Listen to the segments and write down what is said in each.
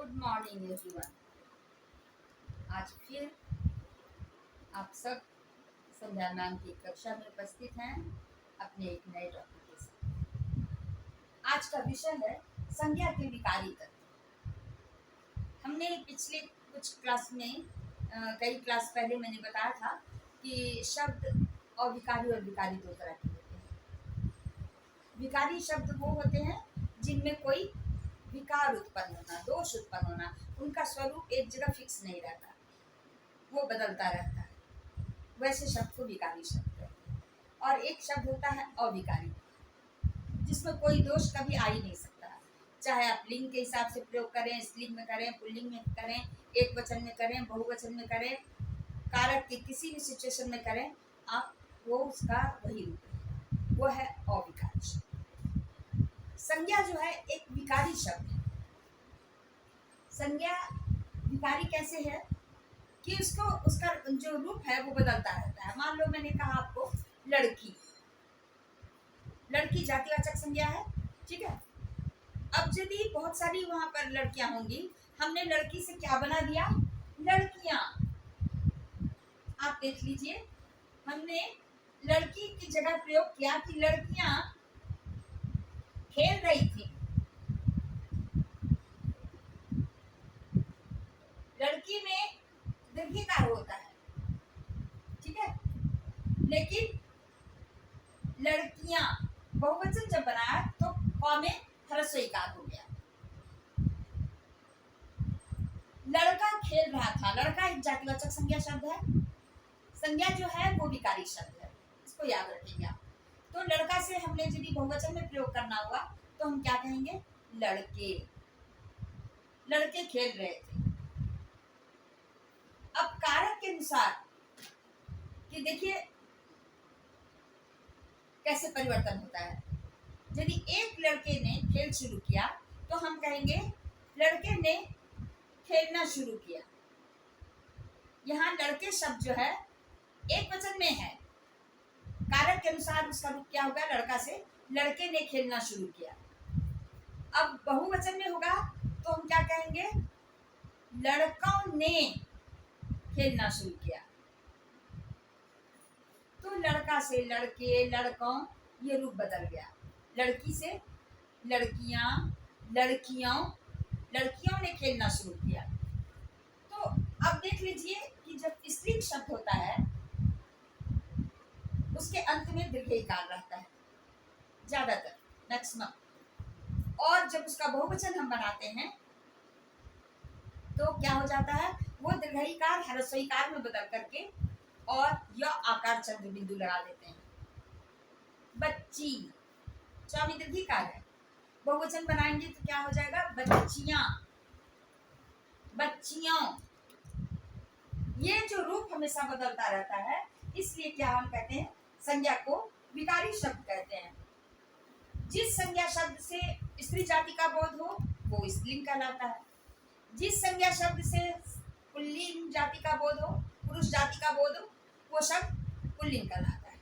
Good morning everyone. आज फिर आप सब संध्या मैम की कक्षा में उपस्थित हैं अपने एक नए टॉपिक के साथ। आज का विषय है संज्ञा के विकारी तत्व। हमने पिछले कुछ क्लास में कई क्लास पहले मैंने बताया था कि शब्द अविकारी और विकारी दो तरह के होते हैं। विकारी शब्द वो होते हैं जिनमें कोई विकार उत्पन्न होना, दोष उत्पन्न होना, उनका स्वरूप एक जगह फिक्स नहीं रहता, वो बदलता रहता है, वैसे शब्द को विकारी शब्द कहते हैं। और एक शब्द होता है अविकारी, जिसमें कोई दोष कभी आ ही नहीं सकता, चाहे आप लिंग के हिसाब से प्रयोग करें, स्त्रीलिंग में करें, पुल्लिंग में करें, एक वचन में करें, बहुवचन में करें, कारक के किसी भी सिचुएशन में करें, आप वो उसका वही रूप है, वो है अविकारी शब्द। संज्ञा जो है एक विकारी शब्द है। संज्ञा विकारी कैसे है कि उसका जो रूप है वो बदलता रहता है। मान लो मैंने कहा आपको लड़की, लड़की जातिवाचक संज्ञा है, ठीक है। अब यदि बहुत सारी वहां पर लड़कियां होंगी, हमने लड़की से क्या बना दिया? लड़कियां। आप देख लीजिए, हमने लड़की की जगह प्रयोग किया कि लड़कियां खेल रही थी। लड़की में दीर्घिकार होता है, ठीक है, लेकिन लड़कियां बहुवचन जब बनाया तो क में ह्रस्व इकार हो गया। लड़का खेल रहा था, लड़का एक जातिवाचक संज्ञा शब्द है। संज्ञा जो है वो विकारी शब्द है, इसको याद रखिएगा। तो लड़का से हमने यदि बहुवचन में प्रयोग करना हुआ तो हम क्या कहेंगे? लड़के, लड़के खेल रहे थे। अब कारक के अनुसार कि देखिए कैसे परिवर्तन होता है। यदि एक लड़के ने खेल शुरू किया तो हम कहेंगे लड़के ने खेलना शुरू किया। यहाँ लड़के शब्द जो है एक वचन में है, कारक के अनुसार उसका रूप क्या होगा? लड़का से लड़के ने खेलना शुरू किया। अब बहुवचन में होगा तो हम क्या कहेंगे? लड़कों ने खेलना शुरू किया। तो लड़का से लड़के, लड़कों, ये रूप बदल गया। लड़की से लड़कियां, लड़कियों, लड़कियों ने खेलना शुरू किया। तो अब देख लीजिए कि जब स्त्रीलिंग शब्द होता है उसके अंत में दीर्घिकार रहता है ज्यादातर, मैक्सिमम। और जब उसका बहुवचन हम बनाते हैं तो क्या हो जाता है? वो दीर्घिकार ह्रस्वइकार में बदल करके और या आकार चंद्र बिंदु लगा देते हैं। बच्ची, च में दीर्घिकार है, बहुवचन बनाएंगे तो क्या हो जाएगा? बच्चियां, बच्चियों। ये जो रूप हमेशा बदलता रहता है, इसलिए क्या हम कहते हैं? संज्ञा को विकारी शब्द कहते हैं। जिस संज्ञा शब्द से स्त्री जाति का बोध हो वो स्त्रीलिंग कहलाता है। जिस संज्ञा शब्द से पुल्लिंग जाति का बोध हो, पुरुष जाति का बोध हो, वो शब्द पुल्लिंग कहलाता है।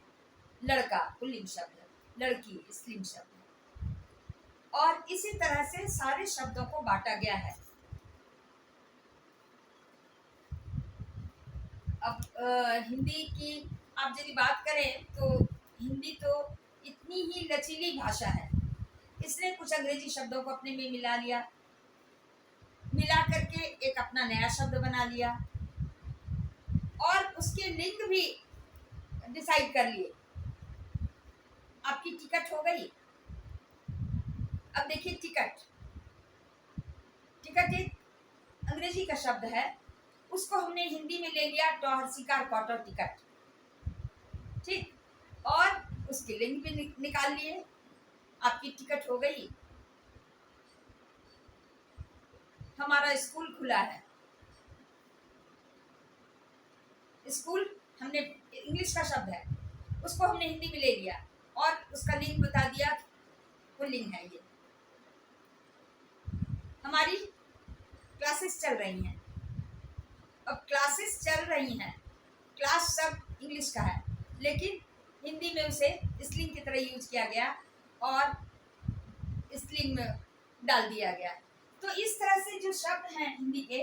लड़का पुल्लिंग शब्द है, लड़की स्त्रीलिंग शब्द है। और इसी तरह से सारे शब्दों को बांटा गया है। अब हिंदी की आप यदि बात करें तो हिंदी तो इतनी ही लचीली भाषा है, इसने कुछ अंग्रेजी शब्दों को अपने में मिला लिया, मिला करके एक अपना नया शब्द बना लिया और उसके लिंग भी डिसाइड कर लिए। आपकी टिकट हो गई। अब देखिए टिकट, टिकट एक अंग्रेजी का शब्द है, उसको हमने हिंदी में ले लिया टॉहरसिकार क्वार्टर टिकट, ठीक, और उसके लिंग भी निकाल लिए। आपकी टिकट हो गई। हमारा स्कूल खुला है, स्कूल हमने इंग्लिश का शब्द है, उसको हमने हिंदी में ले लिया और उसका लिंग बता दिया, पुल्लिंग है। ये हमारी क्लासेस चल रही हैं। अब क्लासेस चल रही हैं, क्लास शब्द इंग्लिश का है लेकिन हिंदी में उसे स्त्रीलिंग की तरह यूज किया गया और स्त्रीलिंग में डाल दिया गया। तो इस तरह से जो शब्द हैं हिंदी के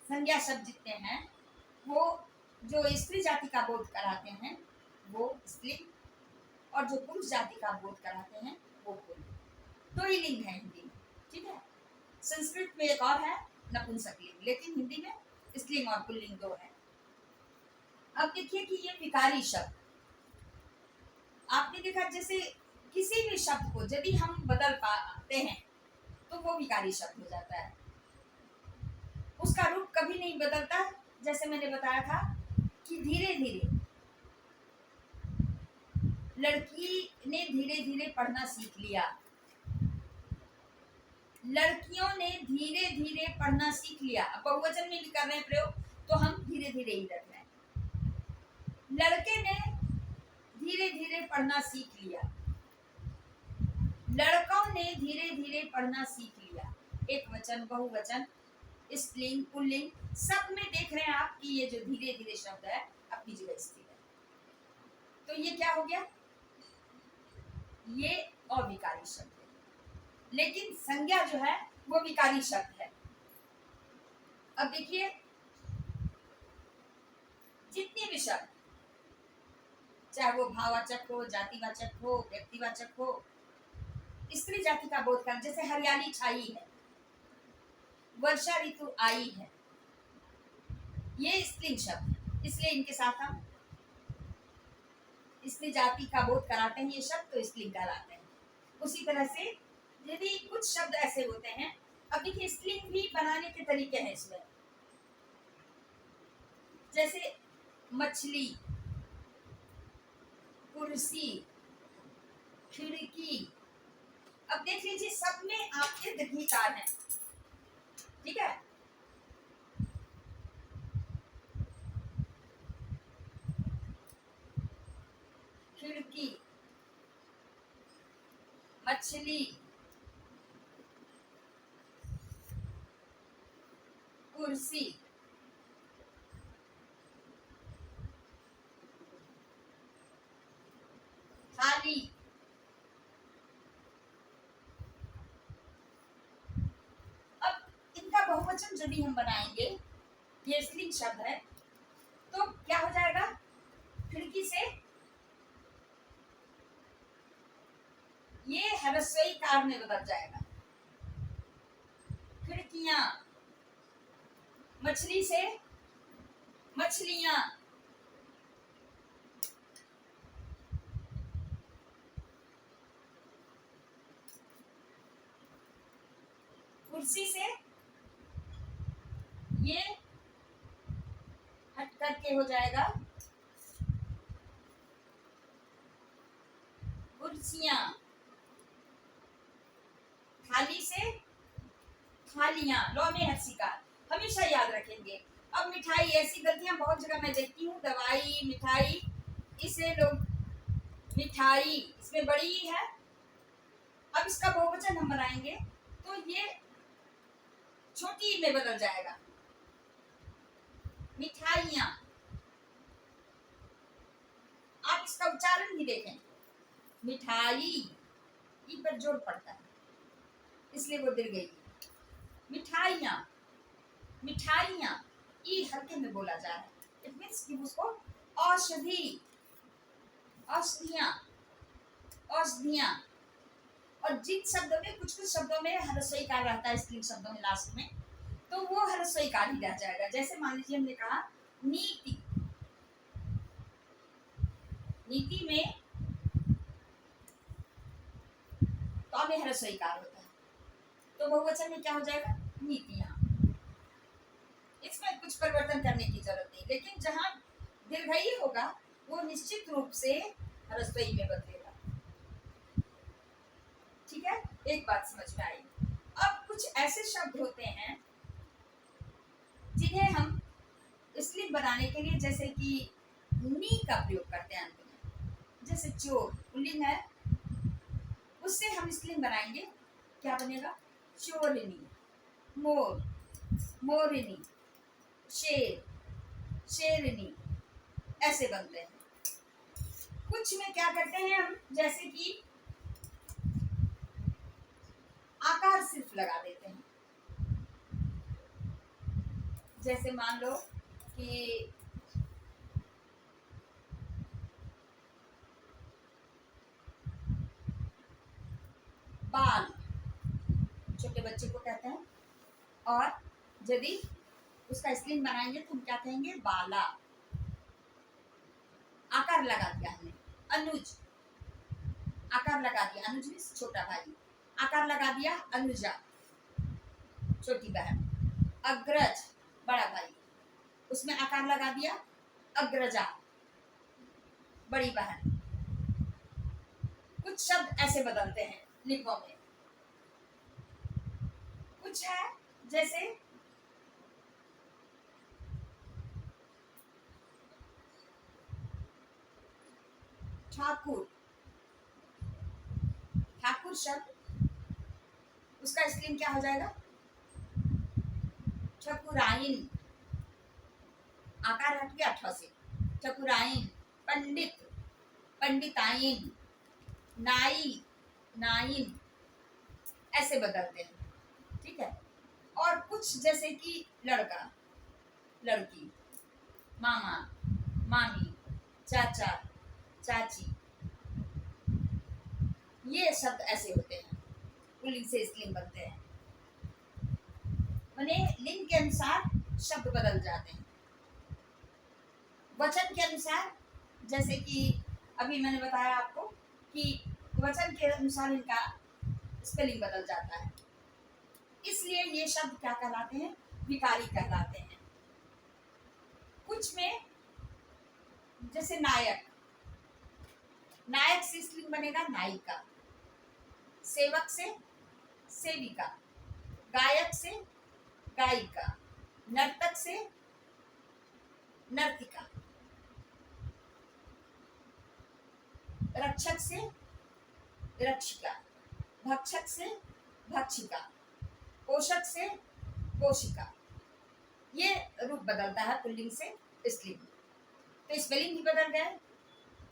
संज्ञा शब्द जितने हैं वो जो स्त्री जाति का बोध कराते हैं वो स्त्रीलिंग और जो पुरुष जाति का बोध कराते हैं वो पुल्लिंग। दो ही लिंग है हिंदी में, ठीक है। संस्कृत में एक और है नपुंसकलिंग, लेकिन हिंदी में स्त्रीलिंग और पुल्लिंग दो है। अब देखिए कि ये विकारी शब्द आपने देखा, जैसे किसी भी शब्द को यदि हम बदल पाते हैं तो वो विकारी शब्द हो जाता है, उसका रूप कभी नहीं बदलता। जैसे मैंने बताया था कि धीरे धीरे लड़की ने धीरे धीरे पढ़ना सीख लिया, लड़कियों ने धीरे धीरे पढ़ना सीख लिया। अब बहुवचन में भी कर रहे हैं प्रयोग तो हम धीरे धीरे ही रख रहे हैं। लड़के ने धीरे धीरे पढ़ना सीख लिया, लड़कों ने धीरे धीरे पढ़ना सीख लिया। एक वचन, बहुवचन, स्त्रीलिंग, पुल्लिंग सब में देख रहे हैं आप कि ये जो धीरे धीरे शब्द है अपनी जगह स्थिर है। तो ये क्या हो गया, ये अविकारी शब्द है, लेकिन संज्ञा जो है वो विकारी शब्द है। अब देखिए जितने भी शब्द, चाहे वो भाववाचक हो, जातिवाचक हो, व्यक्तिवाचक हो, स्त्री जाति का बोध कर, जैसे हरियाली छाई है, वर्षा ऋतु आई है, ये स्त्रीलिंग शब्द है, इसलिए इनके साथ हम स्त्री जाति का बोध कराते हैं, ये शब्द तो स्त्रीलिंग कहलाते हैं। उसी तरह से यदि कुछ शब्द ऐसे होते हैं, अब देखिए स्त्रीलिंग भी बनाने के तरीके हैं इसमें, जैसे मछली, कुर्सी, खिड़की। अब देख लीजिए सब में आपके दीर्घिकार हैं, ठीक है। खिड़की, मछली, कुर्सी, थाली। अब इनका बहुवचन जो भी हम बनाएंगे, ये स्त्रीलिंग शब्द है, तो क्या हो जाएगा, खिड़की से ये ह्रस्वई कार में बदल जाएगा, खिड़कियां। मछली से मछलियां, कुर्सी से ये हट करके हो जाएगा कुर्सियां, थाली से थालियां, लौ में हर्षिकार, हमेशा याद रखेंगे। अब मिठाई, ऐसी गलतियां बहुत जगह मैं देखती हूँ, दवाई, मिठाई, इसे लोग मिठाई, इसमें बड़ी ही है। अब इसका बहुवचन हम बनाएंगे तो ये छोटी में बदल जाएगा, मिठाइयां। आप इसका उच्चारण भी देखें, मिठाई, ई पर जोर पड़ता है इसलिए वो दिल गई। मिठाइयां, मिठाइयां, ई हल्के में बोला जा रहा है, इट मीन्स कि उसको औषधि, औषधियां, औषधियां। और जिन शब्दों में कुछ शब्दों में ह्रस्वई कार रहता है, स्त्रीलिंग शब्दों में लास्ट में, तो वो ह्रस्वई कार ही रह जाएगा। जैसे मान लीजिए हमने कहा नीति, नीति में तो में ह्रस्वई कार होता है, तो बहुवचन में क्या हो जाएगा, नीतियां। इसमें कुछ परिवर्तन करने की जरूरत नहीं, लेकिन जहां दीर्घई होगा वो निश्चित रूप से ह्रस्वई में बदलेगा, ठीक है। एक बात समझ में आई। अब कुछ ऐसे शब्द होते हैं जिन्हें हम स्त्रीलिंग बनाने के लिए, जैसे कि नी का प्रयोग करते हैं अंत में, जैसे चोर पुल्लिंग है, उससे हम स्त्रीलिंग बनाएंगे, क्या बनेगा, चोरनी, मोर, मोरनी, शेर, शेरनी, ऐसे बनते हैं। कुछ में क्या करते हैं हम, जैसे कि आकार सिर्फ लगा देते हैं, जैसे मान लो कि बाल, छोटे बच्चे को कहते हैं, और यदि उसका स्त्रीलिंग बनाएंगे तो हम क्या कहेंगे? बाला। आकार लगा दिया हमने, अनुज, आकार लगा दिया, अनुज मीन्स छोटा भाई, आकार लगा दिया अनुजा, छोटी बहन। अग्रज, बड़ा भाई, उसमें आकार लगा दिया अग्रजा, बड़ी बहन। कुछ शब्द ऐसे बदलते हैं लिंगों में। कुछ है जैसे ठाकुर, ठाकुर शब्द, उसका स्त्रीलिंग क्या हो जाएगा? ठकुराइन, आकार हट गया ठ से, ठकुराइन। पंडित, पंडिताइन। नाई, नाइन, ऐसे बदलते हैं, ठीक है। और कुछ जैसे कि लड़का, लड़की, मामा, मामी, चाचा, चाची, ये शब्द ऐसे होते हैं, पुल्लिंग से स्त्रीलिंग बनते हैं। माने लिंग के अनुसार शब्द बदल जाते हैं। वचन के अनुसार, जैसे कि अभी मैंने बताया आपको कि वचन के अनुसार इनका स्पेलिंग बदल जाता है, इसलिए ये शब्द क्या कहलाते हैं? विकारी कहलाते हैं। कुछ में जैसे नायक, नायक से स्त्रीलिंग बनेगा नायिका, सेवक से सेविका, गायक से गायिका, नर्तक से नर्तिका, रक्षक से रक्षिका, भक्षक से भक्षिका, पोषक से पोषिका। ये रूप बदलता है पुल्लिंग से स्त्रीलिंग, तो स्पेलिंग भी बदल गए।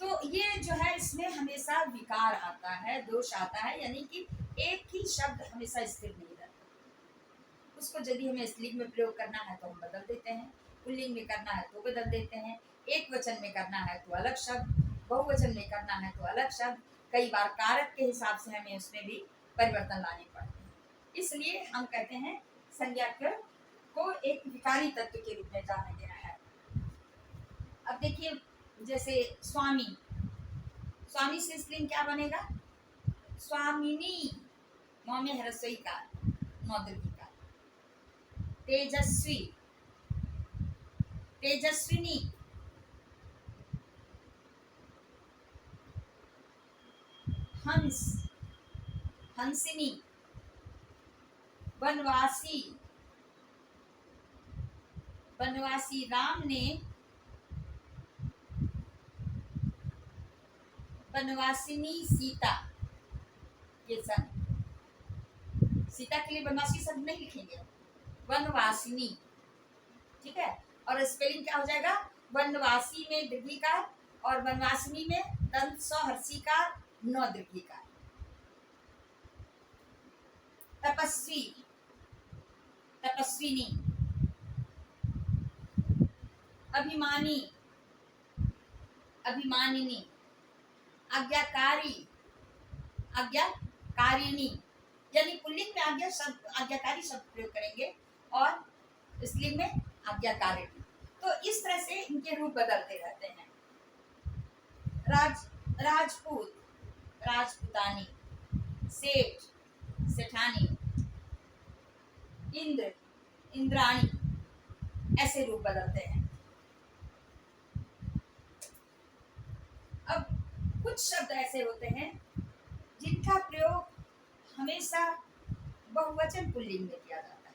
तो ये जो है इसमें हमेशा विकार आता है, दोष आता है, यानी कि एक ही शब्द हमेशा स्थिर नहीं रहता। उसको यदि हमें स्त्रीलिंग में प्रयोग करना है तो हम बदल देते हैं, पुल्लिंग में करना है तो बदल देते हैं, एक वचन में करना है तो अलग शब्द, बहुवचन में करना है तो अलग शब्द। कई बार कारक के हिसाब से हमें उसमें भी परिवर्तन लाने पड़ते हैं। इसलिए हम कहते हैं संज्ञा को एक विकारी तत्व के रूप में जाना गया है। अब देखिए जैसे स्वामी, स्वामी से स्त्रीलिंग क्या बनेगा? स्वामिनी, मौ में ह्रस्वई का, नौ दीर्घी का। तेजस्वी, तेजस्विनी, हंस, हंसिनी, वनवासी, वनवासी। राम ने वनवासिनी सीता के संग, सीता के लिए वनवासी शब्द नहीं लिखेंगे, वनवासिनी, ठीक है। और स्पेलिंग क्या हो जाएगा? वनवासी में दीर्घिकार और वनवासिनी में दंत स हर्षिकार, नौ दीर्घिकार। तपस्वी, तपस्विनी, अभिमानी, अभिमानिनी, आज्ञाकारी, आज्ञाकारिणी। यानी पुल्लिंग में आज्ञा शब्द, आज्ञाकारी शब्द प्रयोग करेंगे और स्त्रीलिंग में आज्ञाकारिणी। तो इस तरह से इनके रूप बदलते रहते हैं। राजपूत, राजपुतानी, सेठ, सेठानी, इंद्र, इंद्राणी, ऐसे रूप बदलते हैं। अब कुछ शब्द ऐसे होते हैं जिनका प्रयोग हमेशा बहुवचन पुल्लिंग में किया जाता है।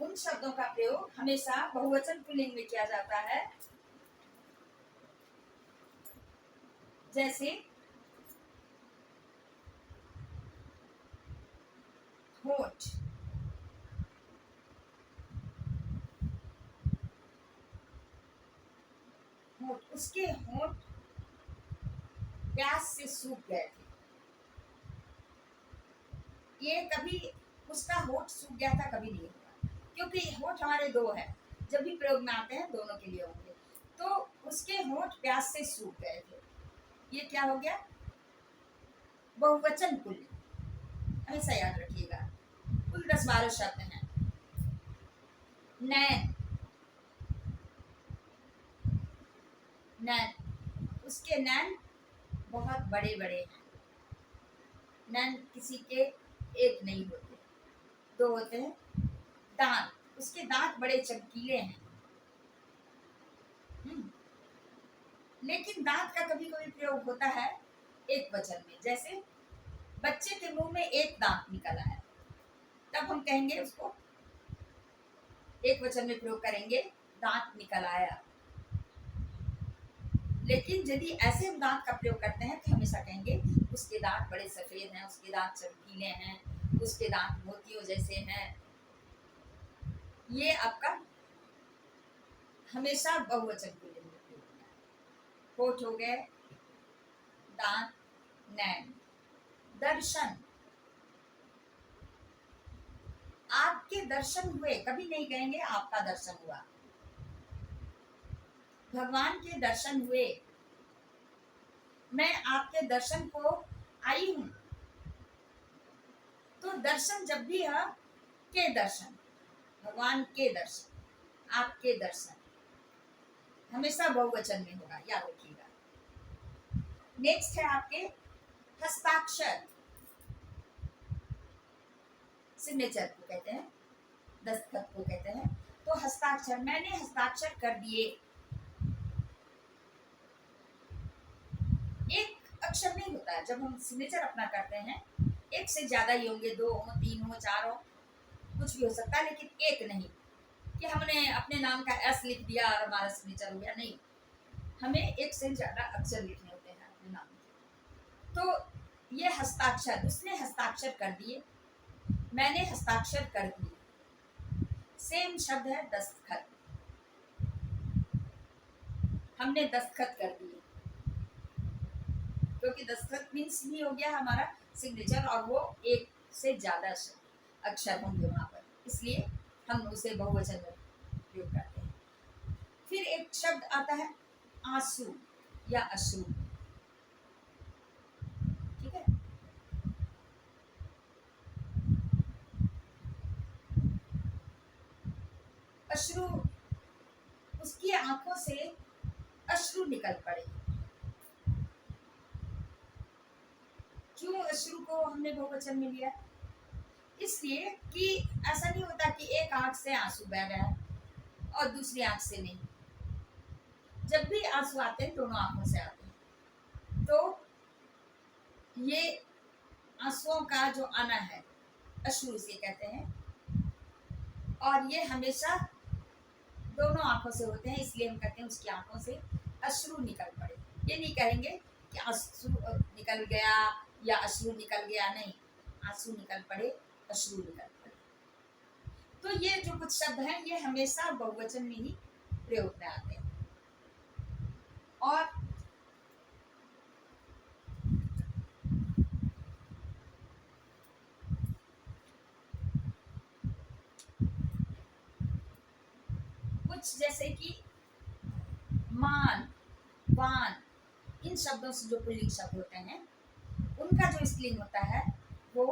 उन शब्दों का प्रयोग हमेशा बहुवचन पुल्लिंग में किया जाता है, जैसे होठ, होठ, उसके होठ प्यास से सूख गए थे। ये कभी उसका होठ सूख गया था, कभी नहीं होगा, क्योंकि होठ हमारे दो है, जब भी प्रयोग में आते हैं दोनों के लिए होंगे। तो उसके होठ प्यास से सूख गए थे। ये क्या हो गया? बहुवचन कुल, हमेशा याद रखिएगा। कुल 10-12 शब्द हैं। नैन, नैन, उसके नैन बहुत बड़े बड़े हैं। नैन किसी के एक नहीं होते, दो होते हैं। दांत, उसके दांत बड़े चमकीले हैं। लेकिन दांत का कभी कभी प्रयोग होता है एक वचन में, जैसे बच्चे के मुंह में एक दांत निकला है, तब हम कहेंगे उसको एक वचन में प्रयोग करेंगे, दांत निकल आया। लेकिन यदि ऐसे हम दांत का प्रयोग करते हैं तो हमेशा कहेंगे उसके दांत बड़े सफेद हैं, उसके दांत चमकीले हैं, उसके दांत मोतियों जैसे हैं। ये आपका हमेशा बहुवचन के लिए प्रयोग होना है। होठ हो गए, दांत, नैन। दर्शन, आपके दर्शन हुए, कभी नहीं कहेंगे आपका दर्शन हुआ। भगवान के दर्शन हुए, मैं आपके दर्शन को आई हूं। तो दर्शन जब भी है, के दर्शन, भगवान के दर्शन, आपके दर्शन, हमेशा बहुवचन में होगा, याद रखिएगा। नेक्स्ट है आपके हस्ताक्षर। सिग्नेचर को कहते हैं, दस्तखत को कहते हैं। तो हस्ताक्षर, मैंने हस्ताक्षर कर दिए। एक अक्षर नहीं होता है जब हम सिग्नेचर अपना करते हैं, एक से ज्यादा ही होंगे, 2 हो, 3 हो, 4 हो, कुछ भी हो सकता है, लेकिन एक नहीं कि हमने अपने नाम का एस लिख दिया और हमारा सिग्नेचर हो गया, नहीं। हमें एक से ज्यादा अक्षर लिखने होते हैं अपने नाम के। तो ये हस्ताक्षर, उसने हस्ताक्षर कर दिए, मैंने हस्ताक्षर कर दिए। सेम शब्द है दस्तखत, हमने दस्तखत कर दिए, क्योंकि दस्तखत मीन्स भी हो गया हमारा सिग्नेचर, और वो एक से ज्यादा अक्षर होंगे वहां पर, इसलिए हम उसे बहुवचन में प्रयोग करते हैं। फिर एक शब्द आता है आंसू या अश्रु, ठीक है। अश्रु, उसकी आंखों से अश्रु निकल पड़े। क्यों अश्रु को हमने बहुवचन में लिया? इसलिए कि ऐसा नहीं होता कि एक आंख से आंसू बह रहा है और दूसरी आंख से नहीं। जब भी आंसू आते हैं दोनों आंखों से आते हैं। तो ये आंसुओं का जो आना है, अश्रु इसे कहते हैं, और ये हमेशा दोनों आंखों से होते हैं, इसलिए हम कहते हैं उसकी आंखों से अश्रु निकल पड़े। ये नहीं कहेंगे कि आंसू निकल गया या अश्रु निकल गया, नहीं, आंसू निकल पड़े, अश्रु निकल पड़े। तो ये जो कुछ शब्द हैं ये हमेशा बहुवचन में ही प्रयोग में आते हैं। और कुछ जैसे कि मान, वान, इन शब्दों से जो पुल्लिंग शब्द होते हैं उनका जो स्त्रीलिंग होता है वो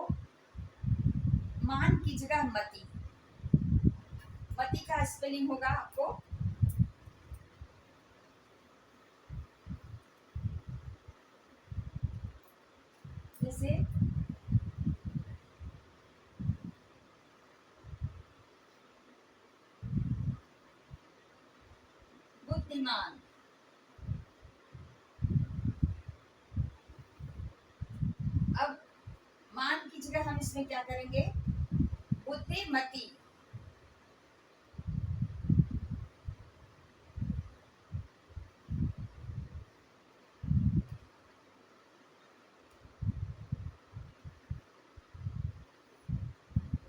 मान की जगह मति। मति का स्पेलिंग होगा आपको जैसे बुद्धिमान। अब मान की जगह हम इसमें क्या करेंगे? बुद्धिमती।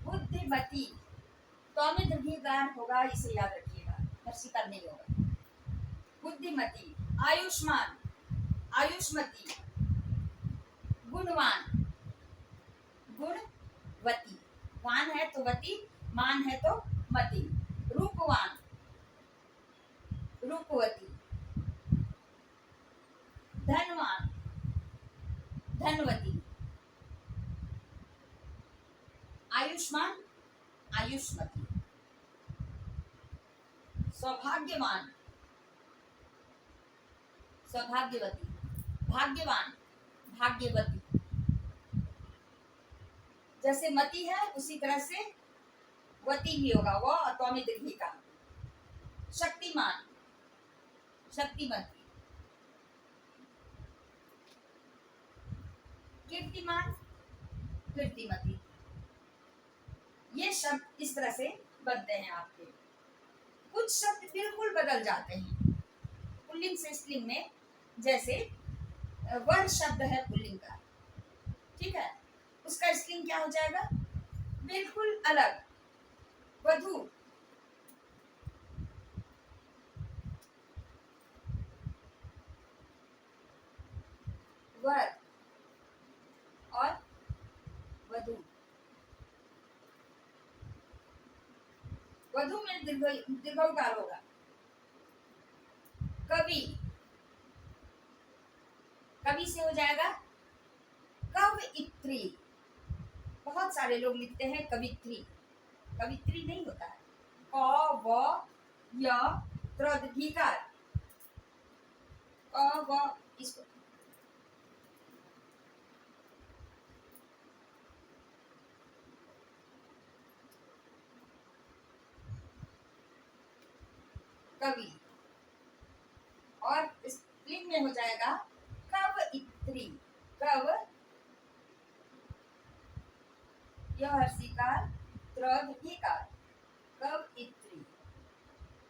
बुद्धिमती, तो में दीर्घिकार होगा, इसे याद रखिएगा, हर्षिकार नहीं होगा। बुद्धिमती। आयुष्मान, आयुष्मती। गुणवान, गुणवती, वान तो वती, मान है तो मति। रूपवान, रूपवती। धनवान, धनवती। आयुष्मान, आयुष्मती। सौभाग्यवान, सौभाग्यवती। भाग्यवान, भाग्यवती। जैसे मति है उसी तरह से वती भी होगा, वो अतोमी दीर्घी का। शक्तिमान, शक्तिमती। कीर्तिमान, कीर्तिमती। ये शब्द इस तरह से बनते हैं आपके। कुछ शब्द बिल्कुल बदल जाते हैं पुल्लिंग से स्त्रीलिंग में। जैसे वर शब्द है पुल्लिंग का, ठीक है, उसका स्त्रीलिंग क्या हो जाएगा, बिल्कुल अलग। वधु, वर और वधु। वधु में दीर्घकार होगा। कवि, कवि से हो जाएगा कवयित्री। बहुत सारे लोग लिखते हैं कवित्री, कवित्री नहीं होता है। क व य त्र दीर्घिकार, क व, इसको कवि। और स्त्रीलिंग में हो जाएगा कवयित्री। कव, यह हर्षिकार, त्र दीर्घिकार, कवयित्री।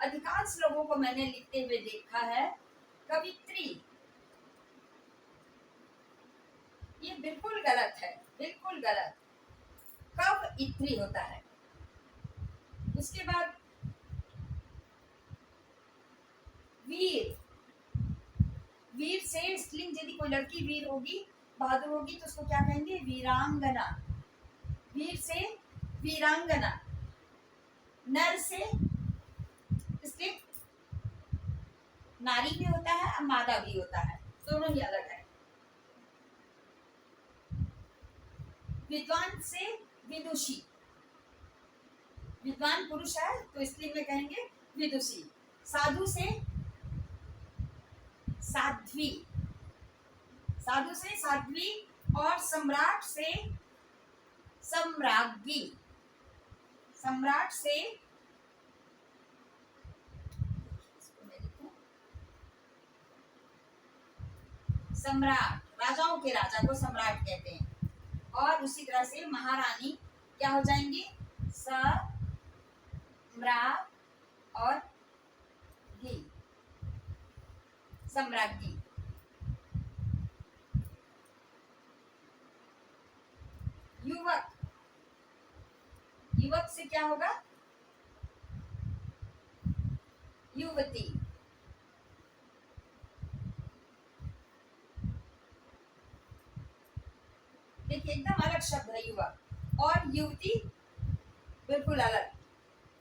अधिकांश लोगों को मैंने लिखते हुए देखा है कवित्री। ये बिल्कुल गलत है, बिल्कुल गलत। कवयित्री होता है। उसके बाद वीर, वीर से स्त्रीलिंग, यदि कोई लड़की वीर होगी, बहादुर होगी, तो उसको क्या कहेंगे, वीरांगना। वीर से वीरांगना। नर से स्त्रीलिंग नारी भी होता है और मादा भी होता है, दोनों ही अलग है। विद्वान से विदुषी। विद्वान पुरुष है तो स्त्रीलिंग में कहेंगे विदुषी। साधु से साध्वी, साधु से साध्वी। और सम्राट से सम्राज्ञी। सम्राट से सम्राट, राजाओं के राजा को सम्राट कहते हैं। और उसी तरह से महारानी क्या हो जाएंगी, सम्राट और गी, सम्राज्ञी। युवक, युवक से क्या होगा, युवती। देखिए एकदम अलग शब्द है युवक और युवती, बिल्कुल अलग।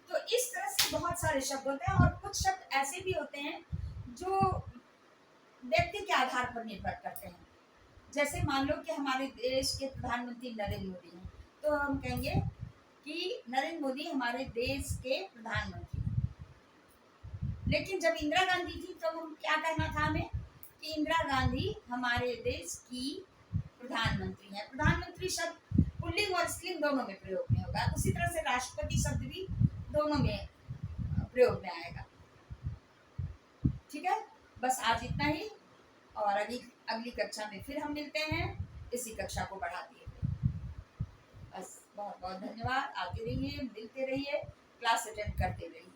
तो इस तरह से बहुत सारे शब्द होते हैं। और कुछ शब्द ऐसे भी होते हैं जो व्यक्ति के आधार पर निर्भर करते हैं। जैसे मान लो कि हमारे देश के प्रधानमंत्री नरेंद्र मोदी हैं, तो हम कहेंगे कि नरेंद्र मोदी हमारे देश के प्रधानमंत्री हैं। लेकिन जब इंदिरा गांधी थी तो हम क्या कहना था हमें, कि इंदिरा गांधी हमारे देश की प्रधानमंत्री है। प्रधानमंत्री शब्द पुल्लिंग और स्त्रीलिंग दोनों में प्रयोग में होगा। उसी तरह से राष्ट्रपति शब्द भी दोनों में प्रयोग में आएगा। ठीक है, बस आज इतना ही। और अगली कक्षा में फिर हम मिलते हैं, इसी कक्षा को बढ़ाते हुए। बस बहुत बहुत धन्यवाद। आते रहिए, मिलते रहिए, क्लास अटेंड करते रहिए।